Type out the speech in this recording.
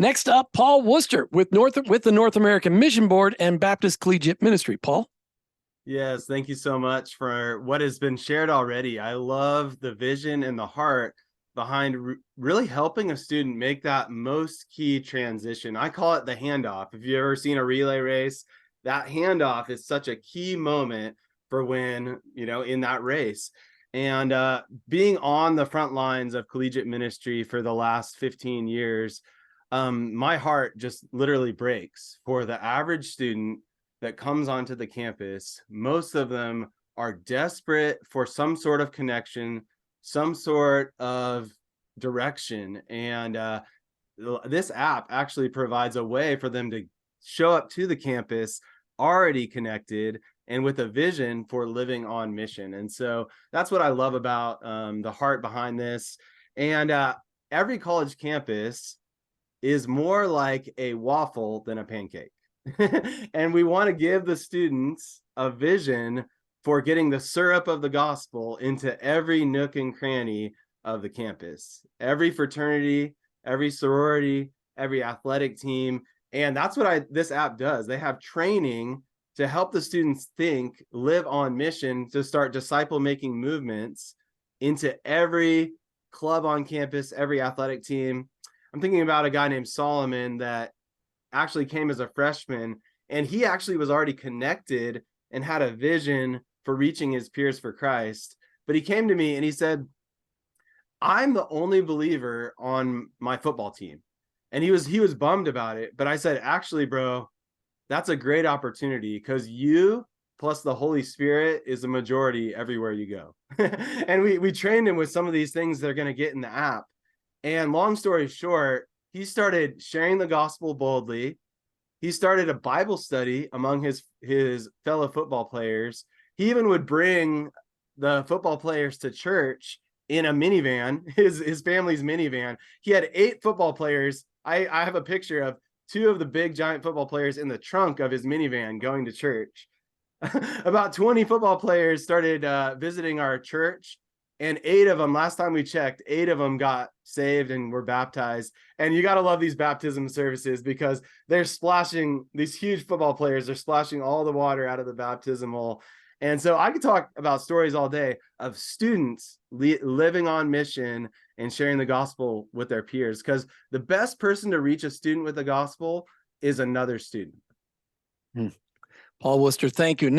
Next up, Paul Worcester with the North American Mission Board and Baptist Collegiate Ministry. Paul? Yes, thank you so much for what has been shared already. I love the vision and the heart behind really helping a student make that most key transition. I call it the handoff. If you've ever seen a relay race, that handoff is such a key moment for when, in that race. And being on the front lines of collegiate ministry for the last 15 years, my heart just literally breaks for the average student that comes onto the campus. Most of them are desperate for some sort of connection, some sort of direction. And this app actually provides a way for them to show up to the campus already connected and with a vision for living on mission. And so that's what I love about the heart behind this. And every college campus is more like a waffle than a pancake. And we want to give the students a vision for getting the syrup of the gospel into every nook and cranny of the campus, every fraternity, every sorority, every athletic team. And that's what this app does. They have training to help the students think, live on mission, to start disciple making movements into every club on campus, every athletic team. I'm thinking about a guy named Solomon that actually came as a freshman, and he actually was already connected and had a vision for reaching his peers for Christ. But he came to me and he said, I'm the only believer on my football team. And he was bummed about it. But I said, actually, bro, that's a great opportunity, because you plus the Holy Spirit is the majority everywhere you go. And we trained him with some of these things they're going to get in the app. And long story short, he started sharing the gospel boldly. He started a Bible study among his fellow football players. He even would bring the football players to church in a minivan, his family's minivan. He had 8 football players. I have a picture of 2 of the big giant football players in the trunk of his minivan going to church. About 20 football players started visiting our church. And 8 of them, last time we checked, 8 of them got saved and were baptized. And you got to love these baptism services, because they're splashing, these huge football players are splashing all the water out of the baptismal. And so I could talk about stories all day of students living on mission and sharing the gospel with their peers, because the best person to reach a student with the gospel is another student. Paul Worcester, thank you.